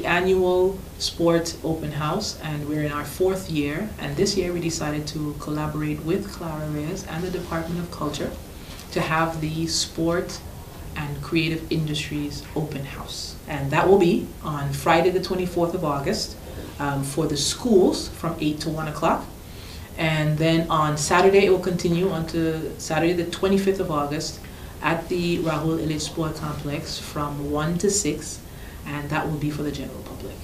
the annual sport open house, and we're in our 4th year. And this year we decided to collaborate with Clara Reyes and the Department of Culture to have the Sport and Creative Industries Open House. And that will be on Friday the 24th of August for the schools from 8 to 1 o'clock. And then on Saturday it will continue until Saturday the 25th of August at the Rahul Illich Sport Complex from 1 to 6, and that will be for the general public.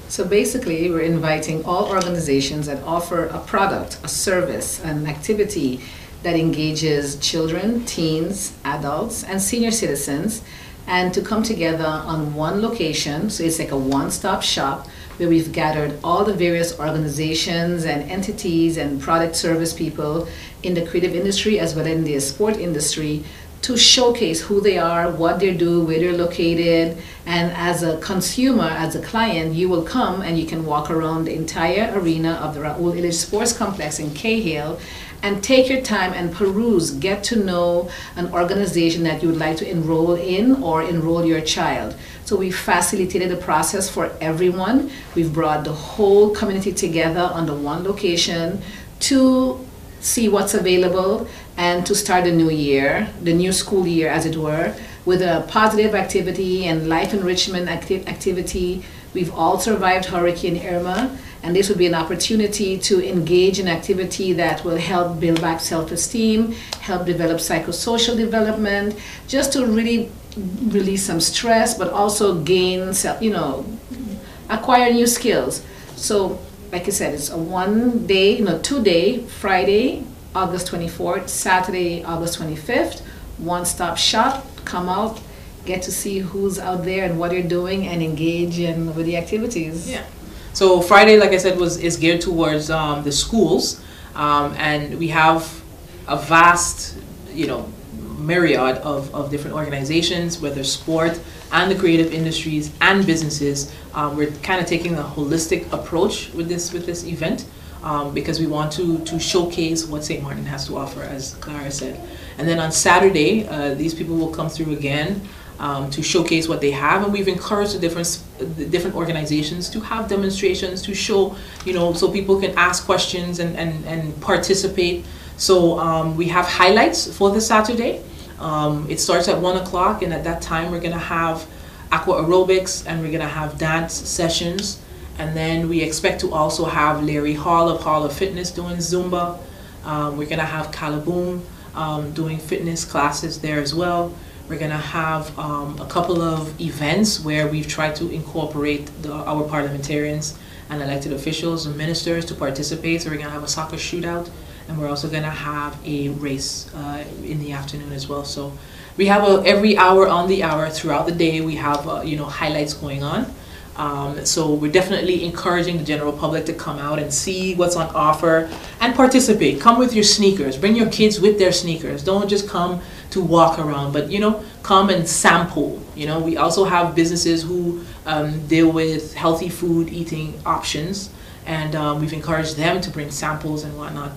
So basically, we're inviting all organizations that offer a product, a service, an activity that engages children, teens, adults, and senior citizens, and to come together on one location. So it's like a one-stop shop where we've gathered all the various organizations and entities and product service people in the creative industry as well as in the sport industry to showcase who they are, what they do, where they're located. And as a consumer, as a client, you will come and you can walk around the entire arena of the Rahul Illich Sports Complex in Cahill and take your time and peruse, get to know an organization that you would like to enroll in or enroll your child. So we facilitated the process for everyone. We've brought the whole community together under one location to see what's available and to start the new year, the new school year as it were, with a positive activity and life enrichment activity. We've all survived Hurricane Irma, and this would be an opportunity to engage in activity that will help build back self-esteem, help develop psychosocial development, just to really release some stress, but also gain, acquire new skills. So, like I said, it's a 2-day, Friday, August 24th, Saturday, August 25th, one-stop shop. Come out, get to see who's out there and what you're doing, and engage with the activities. Yeah. So Friday, like I said, is geared towards the schools, and we have a vast, myriad of different organizations, whether sport and the creative industries and businesses. We're kind of taking a holistic approach with this event because we want to showcase what St. Martin has to offer, as Clara said. And then on Saturday, these people will come through again to showcase what they have, and we've encouraged the different organizations to have demonstrations to show, so people can ask questions and participate. So we have highlights for this Saturday. It starts at 1 o'clock, and at that time we're going to have aqua aerobics and we're going to have dance sessions. And then we expect to also have Larry Hall of Fitness doing Zumba. We're going to have Calaboom doing fitness classes there as well. We're going to have a couple of events where we've tried to incorporate our parliamentarians and elected officials and ministers to participate. So we're going to have a soccer shootout, and we're also going to have a race in the afternoon as well. So we have every hour on the hour throughout the day we have highlights going on. So we're definitely encouraging the general public to come out and see what's on offer and participate. Come with your sneakers. Bring your kids with their sneakers. Don't just come to walk around, but come and sample. We also have businesses who deal with healthy food eating options, and we've encouraged them to bring samples and whatnot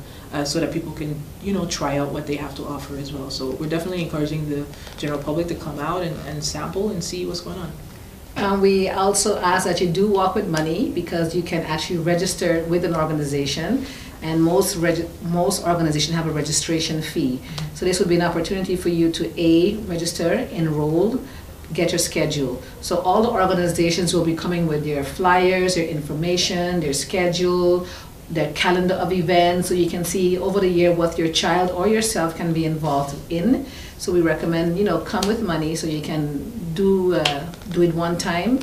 so that people can try out what they have to offer as well. So we're definitely encouraging the general public to come out and sample and see what's going on. We also ask that you do walk with money, because you can actually register with an organization, and most organizations have a registration fee. So this would be an opportunity for you to register, enroll, get your schedule. So all the organizations will be coming with their flyers, their information, their schedule, their calendar of events, so you can see over the year what your child or yourself can be involved in. So we recommend, come with money so you can do it one time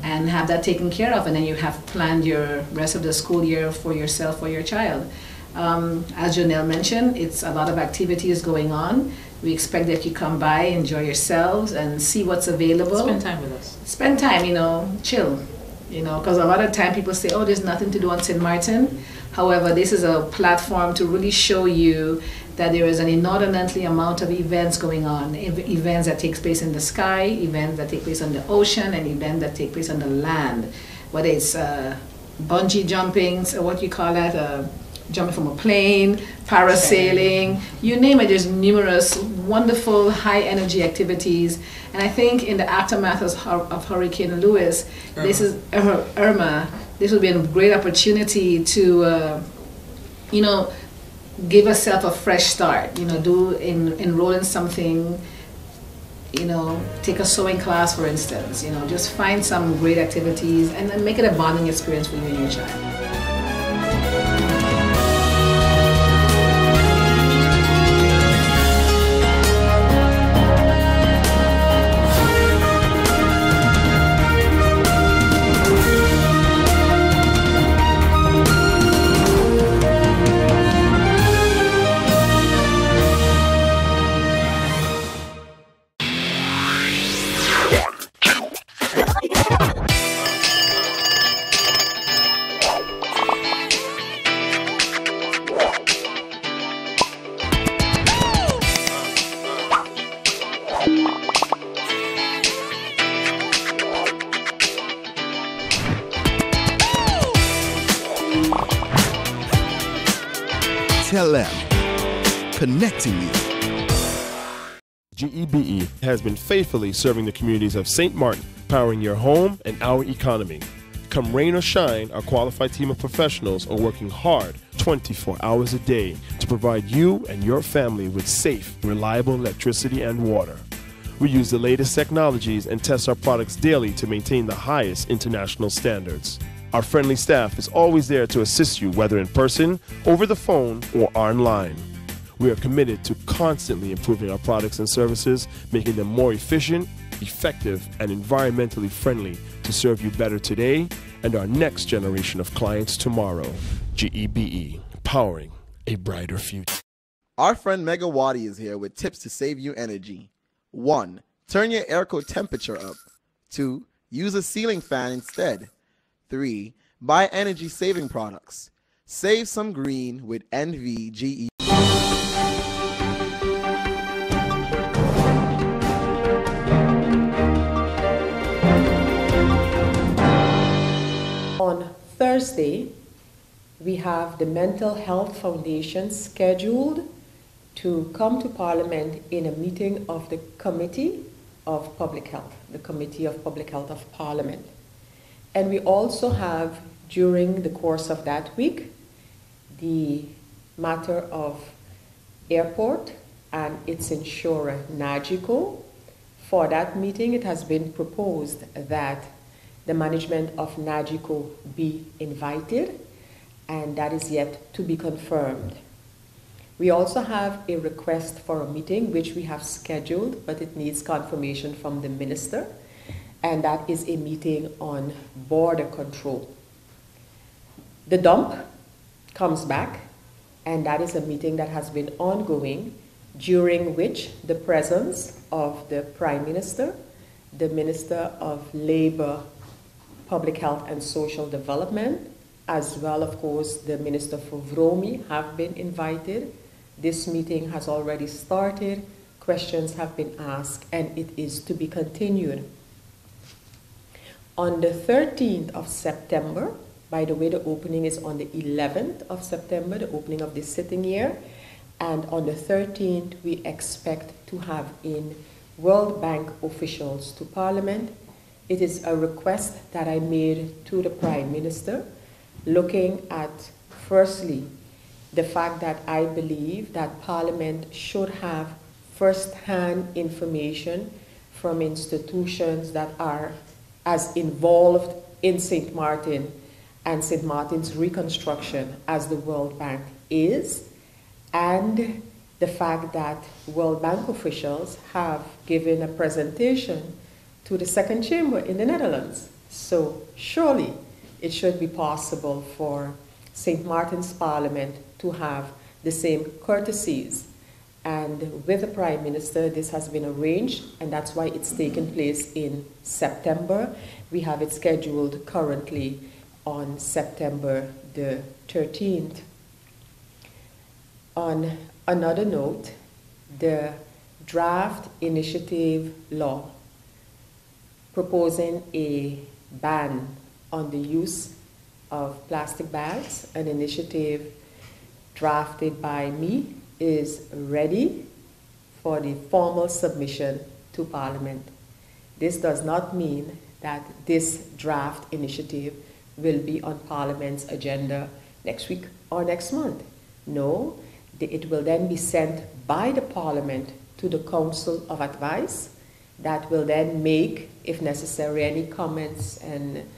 and have that taken care of, and then you have planned your rest of the school year for yourself or your child. As Janelle mentioned, it's a lot of activities going on. We expect that you come by, enjoy yourselves, and see what's available. Spend time with us. Spend time, chill. Because a lot of time people say, oh, there's nothing to do on St. Martin. However, this is a platform to really show you that there is an inordinately amount of events going on. Events that take place in the sky, events that take place on the ocean, and events that take place on the land. Whether it's bungee jumping, so what you call that, jumping from a plane, parasailing, you name it. There's numerous wonderful high energy activities. And I think in the aftermath of Hurricane Lewis, this is Irma, this would be a great opportunity to, give yourself a fresh start. Enroll in something. Take a sewing class, for instance. Just find some great activities and then make it a bonding experience for you and your child. Connecting you. GEBE has been faithfully serving the communities of St. Martin, powering your home and our economy. Come rain or shine, our qualified team of professionals are working hard 24 hours a day to provide you and your family with safe, reliable electricity and water. We use the latest technologies and test our products daily to maintain the highest international standards. Our friendly staff is always there to assist you, whether in person, over the phone, or online. We are committed to constantly improving our products and services, making them more efficient, effective, and environmentally friendly to serve you better today and our next generation of clients tomorrow. GEBE, powering a brighter future. Our friend Megawati is here with tips to save you energy. 1. Turn your airco temperature up. 2. Use a ceiling fan instead. 3. Buy energy-saving products. Save some green with NVGE. On Thursday, we have the Mental Health Foundation scheduled to come to Parliament in a meeting of the Committee of Public Health, the Committee of Public Health of Parliament. And we also have, during the course of that week, the matter of airport and its insurer, NAGICO. For that meeting, it has been proposed that the management of NAGICO be invited, and that is yet to be confirmed. We also have a request for a meeting, which we have scheduled, but it needs confirmation from the minister, and that is a meeting on border control. The dump comes back, and that is a meeting that has been ongoing, during which the presence of the Prime Minister, the Minister of Labour, Public Health and Social Development, as well, of course, the Minister for VROMI have been invited. This meeting has already started, questions have been asked, and it is to be continued. On the 13th of September, by the way, the opening is on the 11th of September, the opening of this sitting year, and on the 13th, we expect to have in World Bank officials to Parliament. It is a request that I made to the Prime Minister, looking at, firstly, the fact that I believe that Parliament should have first-hand information from institutions that are as involved in St. Martin and St. Martin's reconstruction as the World Bank is, and the fact that World Bank officials have given a presentation to the Second Chamber in the Netherlands. So surely it should be possible for St. Martin's Parliament to have the same courtesies. And with the Prime Minister, this has been arranged, and that's why it's taken place in September. We have it scheduled currently on September the 13th. On another note, the draft initiative law proposing a ban on the use of plastic bags, an initiative drafted by me is ready for the formal submission to Parliament. This does not mean that this draft initiative will be on Parliament's agenda next week or next month. No, it will then be sent by the Parliament to the Council of Advice that will then make, if necessary, any comments and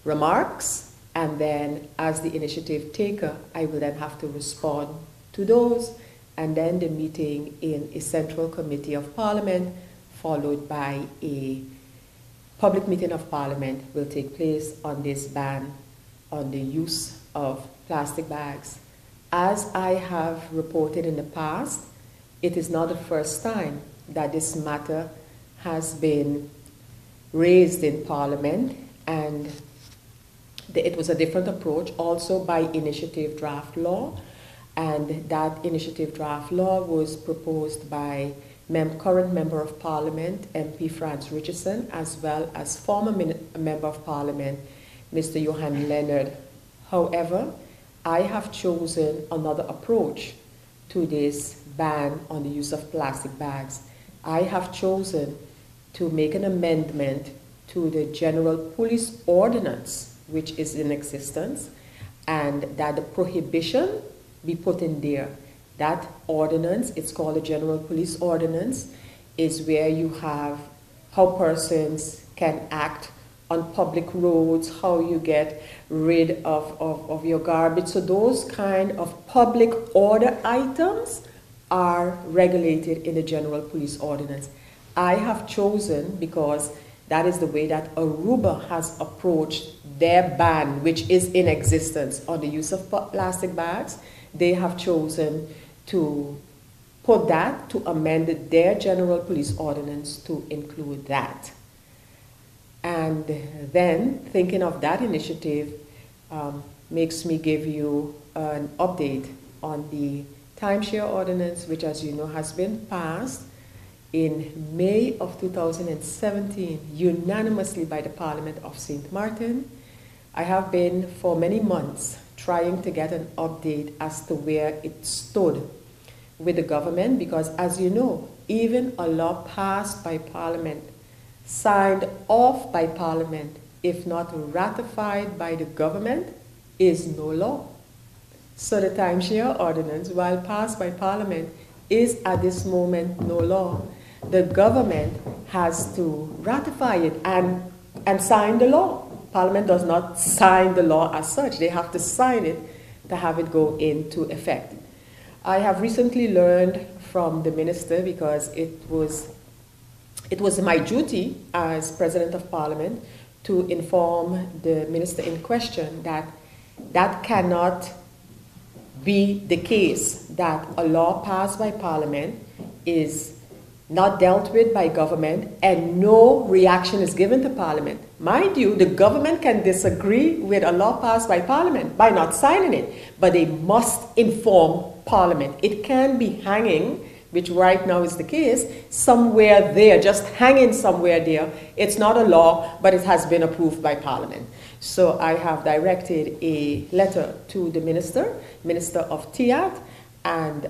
remarks, and then as the initiative taker, I will then have to respond to those, and then the meeting in a central committee of Parliament, followed by a public meeting of Parliament, will take place on this ban on the use of plastic bags. As I have reported in the past, it is not the first time that this matter has been raised in Parliament, and it was a different approach also by initiative draft law, and that initiative draft law was proposed by current Member of Parliament, MP Franz Richardson, as well as former Member of Parliament, Mr. Johan Leonard. However, I have chosen another approach to this ban on the use of plastic bags. I have chosen to make an amendment to the General Police Ordinance, which is in existence, and that the prohibition be put in there. That ordinance, it's called the General Police Ordinance, is where you have how persons can act on public roads, how you get rid of your garbage. So those kind of public order items are regulated in the General Police Ordinance. I have chosen, because that is the way that Aruba has approached their ban, which is in existence on the use of plastic bags. They have chosen to put that, to amend their General Police Ordinance to include that. And then, thinking of that initiative makes me give you an update on the timeshare ordinance, which, as you know, has been passed in May of 2017, unanimously by the Parliament of St. Martin. I have been, for many months, trying to get an update as to where it stood with the government, because, as you know, even a law passed by Parliament, signed off by Parliament, if not ratified by the government, is no law. So the timeshare ordinance, while passed by Parliament, is at this moment no law. The government has to ratify it and sign the law. Parliament does not sign the law as such. They have to sign it to have it go into effect. I have recently learned from the minister, because it was my duty as President of Parliament to inform the minister in question that that cannot be the case, that a law passed by Parliament is not dealt with by government and no reaction is given to Parliament. Mind you, the government can disagree with a law passed by Parliament by not signing it, but they must inform Parliament. It can be hanging, which right now is the case, somewhere there, just hanging somewhere there. It's not a law, but it has been approved by Parliament. So I have directed a letter to the Minister of TIAT, and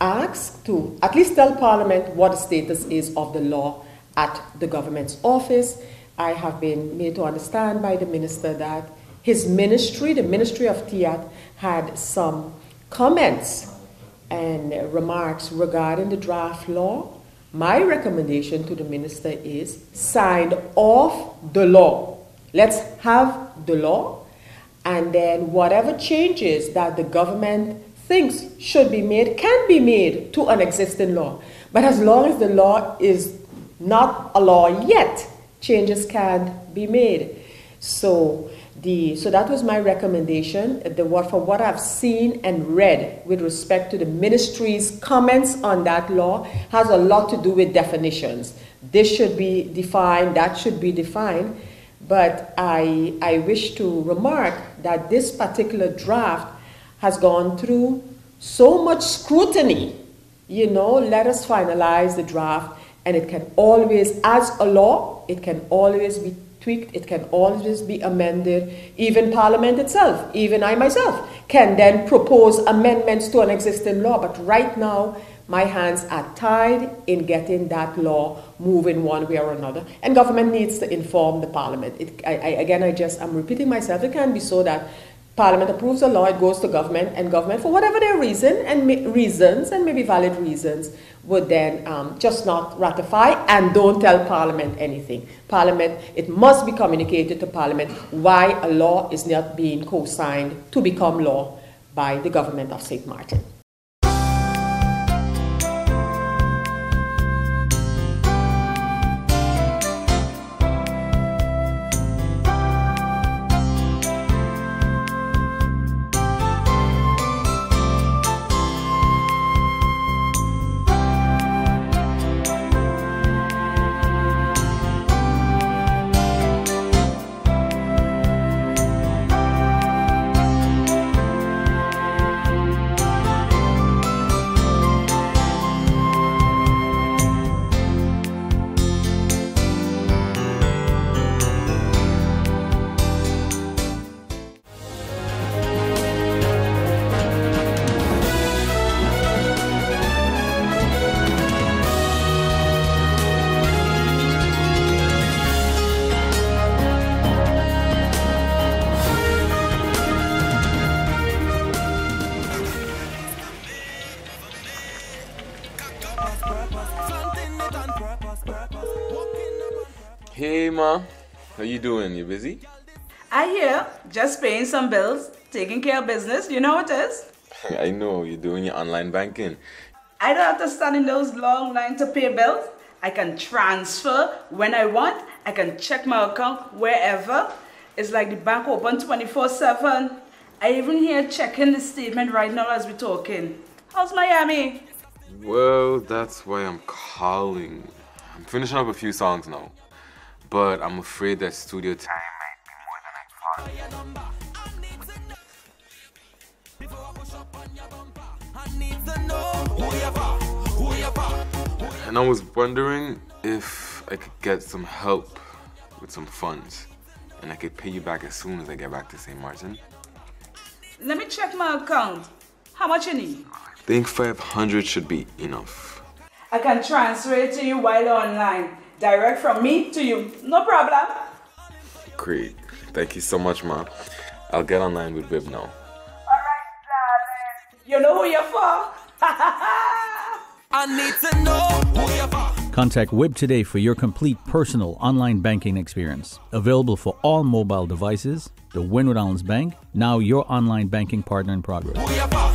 asked to at least tell Parliament what the status is of the law at the government's office. I have been made to understand by the minister that his ministry, the Ministry of TIAT, had some comments and remarks regarding the draft law. My recommendation to the minister is signed off the law. Let's have the law, and then whatever changes that the government thinks should be made can be made to an existing law. But as long as the law is not a law yet, changes can be made. So that was my recommendation. For what I've seen and read with respect to the ministry's comments on that law has a lot to do with definitions. This should be defined, that should be defined. But I wish to remark that this particular draft has gone through so much scrutiny. Let us finalize the draft, and it can always, as a law, it can always be tweaked, it can always be amended. Even Parliament itself, even I myself, can then propose amendments to an existing law. But right now, my hands are tied in getting that law moving one way or another. And government needs to inform the Parliament. I'm repeating myself, it can be so that Parliament approves a law, it goes to government, and government, for whatever their reason, and maybe valid reasons, would then just not ratify and don't tell Parliament anything. Parliament, it must be communicated to Parliament why a law is not being co-signed to become law by the government of St. Martin. Hey ma, how you doing? You busy? I hear, just paying some bills, taking care of business, you know what it is? I know, you're doing your online banking. I don't have to stand in those long lines to pay bills. I can transfer when I want. I can check my account wherever. It's like the bank open 24/7. I even here checking the statement right now as we're talking. How's Miami? Well, that's why I'm calling. I'm finishing up a few songs now, but I'm afraid that studio time might be more than I thought. And I was wondering if I could get some help with some funds, and I could pay you back as soon as I get back to St. Martin. Let me check my account. How much you need? I think 500 should be enough. I can transfer it to you while online. Direct from me to you. No problem. Great. Thank you so much, Ma. I'll get online with Wib now. Alright, darling. You know who you're for? I need to know who you're for. Contact Wib today for your complete personal online banking experience. Available for all mobile devices. The Wynwood Islands Bank, now your online banking partner in progress. Who you're for.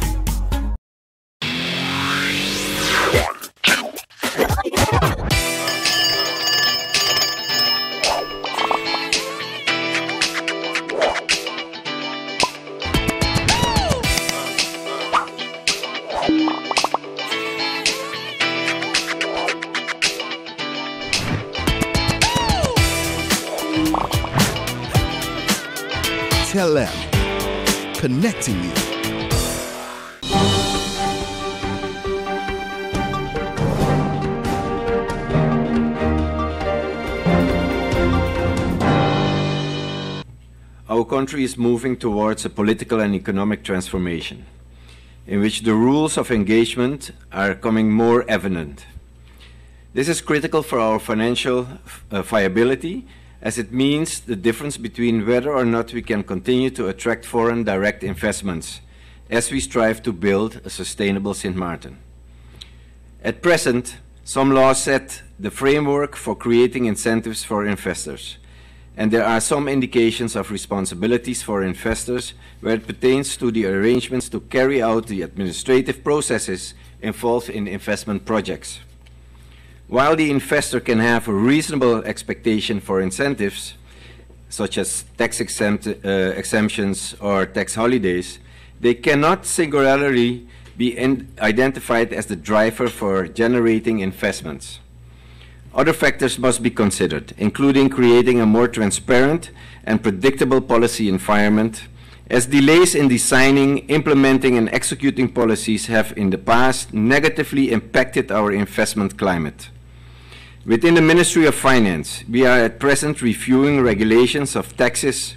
Tell them, connecting you. Our country is moving towards a political and economic transformation, in which the rules of engagement are becoming more evident. This is critical for our financial viability, as it means the difference between whether or not we can continue to attract foreign direct investments as we strive to build a sustainable St. Martin. At present, some laws set the framework for creating incentives for investors, and there are some indications of responsibilities for investors where it pertains to the arrangements to carry out the administrative processes involved in investment projects. While the investor can have a reasonable expectation for incentives, such as tax exemptions or tax holidays, they cannot singularly be identified as the driver for generating investments. Other factors must be considered, including creating a more transparent and predictable policy environment, as delays in designing, implementing, and executing policies have in the past negatively impacted our investment climate. Within the Ministry of Finance, we are at present reviewing regulations of taxes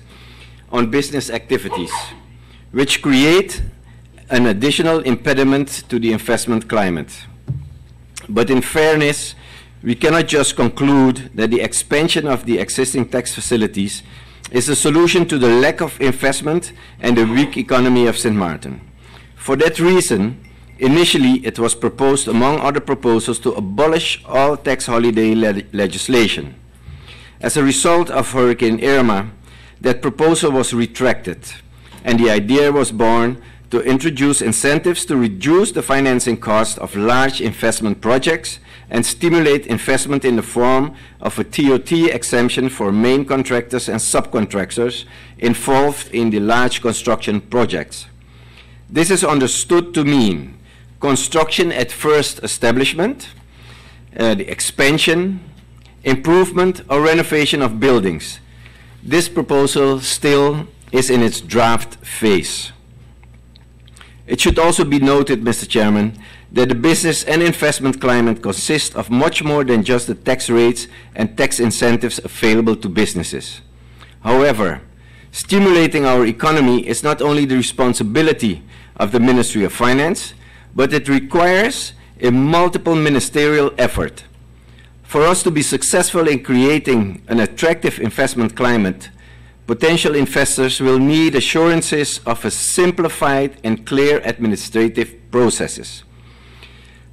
on business activities, which create an additional impediment to the investment climate. But in fairness, we cannot just conclude that the expansion of the existing tax facilities is a solution to the lack of investment and the weak economy of St. Martin. For that reason, initially it was proposed, among other proposals, to abolish all tax holiday legislation. As a result of Hurricane Irma, that proposal was retracted, and the idea was born to introduce incentives to reduce the financing cost of large investment projects and stimulate investment in the form of a TOT exemption for main contractors and subcontractors involved in the large construction projects. This is understood to mean construction at first establishment, the expansion, improvement or renovation of buildings. This proposal still is in its draft phase. It should also be noted, Mr. Chairman, that the business and investment climate consists of much more than just the tax rates and tax incentives available to businesses. However, stimulating our economy is not only the responsibility of the Ministry of Finance, but it requires a multiple ministerial effort. For us to be successful in creating an attractive investment climate, potential investors will need assurances of a simplified and clear administrative processes.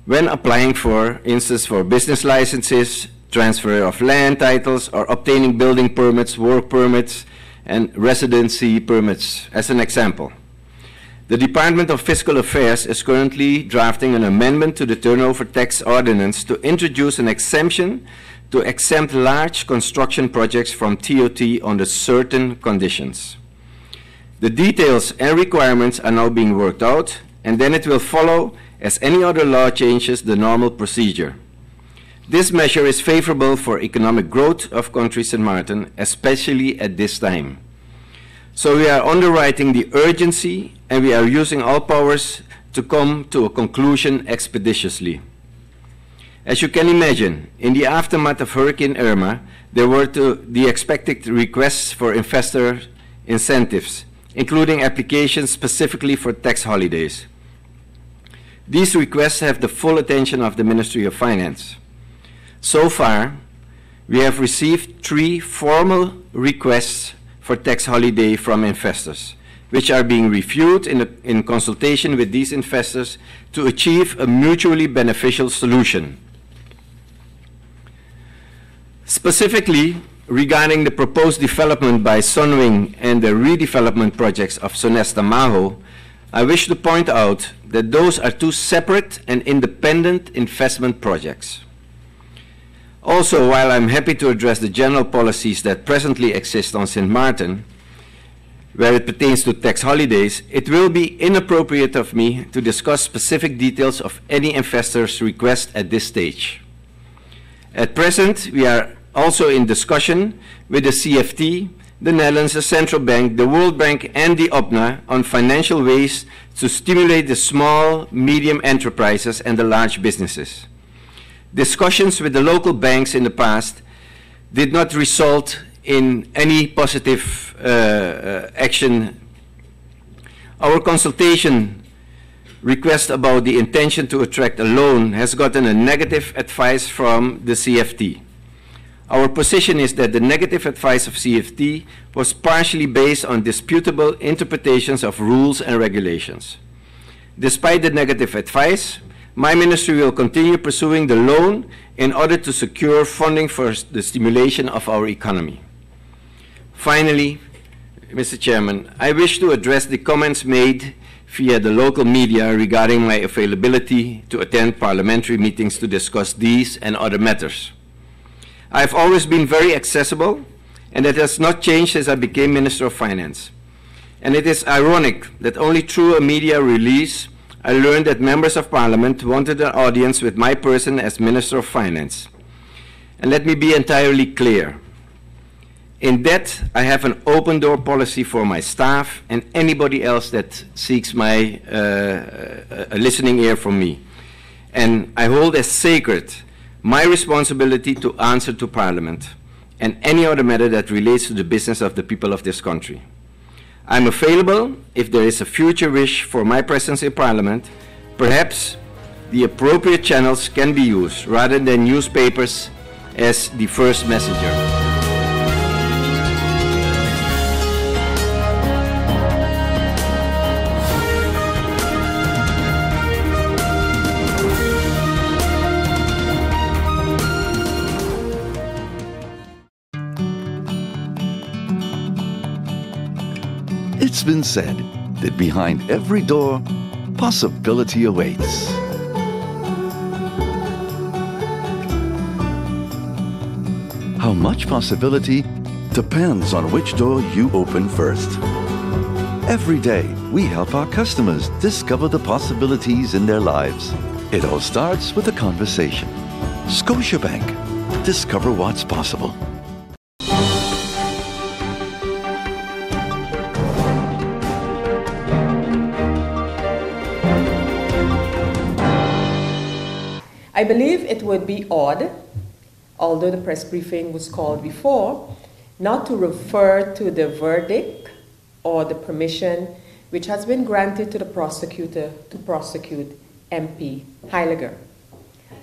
When applying, for instance, for business licenses, transfer of land titles, or obtaining building permits, work permits, and residency permits, as an example. The Department of Fiscal Affairs is currently drafting an amendment to the Turnover Tax Ordinance to introduce an exemption to exempt large construction projects from TOT under certain conditions. The details and requirements are now being worked out, and then it will follow, as any other law changes, the normal procedure. This measure is favorable for economic growth of country St. Martin, especially at this time. So we are underwriting the urgency, and we are using all powers to come to a conclusion expeditiously. As you can imagine, in the aftermath of Hurricane Irma, there were the expected requests for investor incentives, including applications specifically for tax holidays. These requests have the full attention of the Ministry of Finance. So far, we have received 3 formal requests for tax holiday from investors, which are being reviewed in consultation with these investors to achieve a mutually beneficial solution. Specifically, regarding the proposed development by Sunwing and the redevelopment projects of Sonesta Maho, I wish to point out that those are 2 separate and independent investment projects. Also, while I'm happy to address the general policies that presently exist on St. Martin, where it pertains to tax holidays, it will be inappropriate of me to discuss specific details of any investor's request at this stage. At present, we are also in discussion with the CFT, the Netherlands, the Central Bank, the World Bank, and the OPNA on financial ways to stimulate the small, medium enterprises and the large businesses. Discussions with the local banks in the past did not result in any positive action. Our consultation request about the intention to attract a loan has gotten a negative advice from the CFT. Our position is that the negative advice of CFT was partially based on disputable interpretations of rules and regulations. Despite the negative advice, my ministry will continue pursuing the loan in order to secure funding for the stimulation of our economy. Finally, Mr. Chairman, I wish to address the comments made via the local media regarding my availability to attend parliamentary meetings to discuss these and other matters. I have always been very accessible, and that has not changed since I became Minister of Finance. And it is ironic that only through a media release I learned that members of Parliament wanted an audience with my person as Minister of Finance. And let me be entirely clear. In that, I have an open door policy for my staff and anybody else that seeks my a listening ear from me. And I hold as sacred my responsibility to answer to Parliament and any other matter that relates to the business of the people of this country. I'm available if there is a future wish for my presence in Parliament. Perhaps the appropriate channels can be used rather than newspapers as the first messenger. It's been said that behind every door, possibility awaits. How much possibility depends on which door you open first. Every day, we help our customers discover the possibilities in their lives. It all starts with a conversation. Scotiabank. Discover what's possible. I believe it would be odd, although the press briefing was called before, not to refer to the verdict or the permission which has been granted to the prosecutor to prosecute MP Heiliger.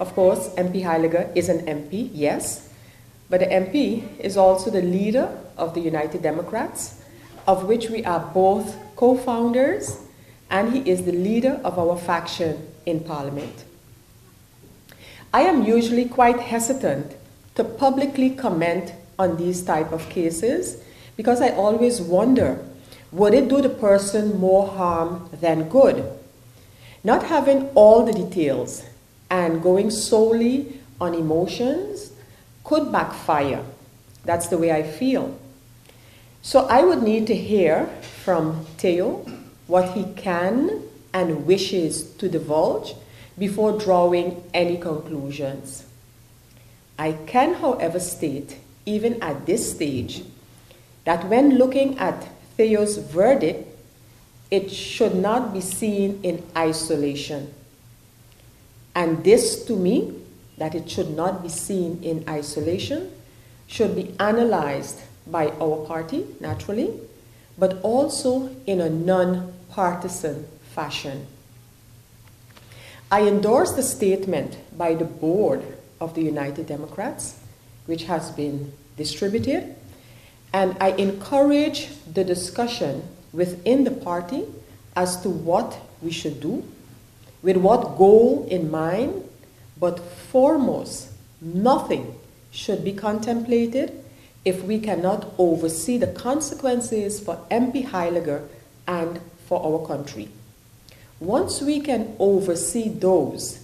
Of course, MP Heiliger is an MP, yes, but the MP is also the leader of the United Democrats, of which we are both co-founders, and he is the leader of our faction in Parliament. I am usually quite hesitant to publicly comment on these type of cases because I always wonder, would it do the person more harm than good? Not having all the details and going solely on emotions could backfire. That's the way I feel. So I would need to hear from Theo what he can and wishes to divulge before drawing any conclusions. I can, however, state, even at this stage, that when looking at Theo's verdict, it should not be seen in isolation. And this, to me, that it should not be seen in isolation, should be analyzed by our party, naturally, but also in a non-partisan fashion. I endorse the statement by the board of the United Democrats, which has been distributed, and I encourage the discussion within the party as to what we should do, with what goal in mind, but foremost, nothing should be contemplated if we cannot oversee the consequences for MP Heiliger and for our country. Once we can oversee those,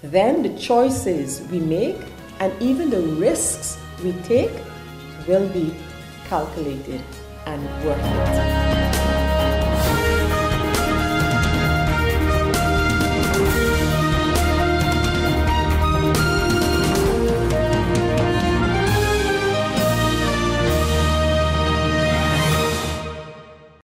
then the choices we make and even the risks we take will be calculated and worth it.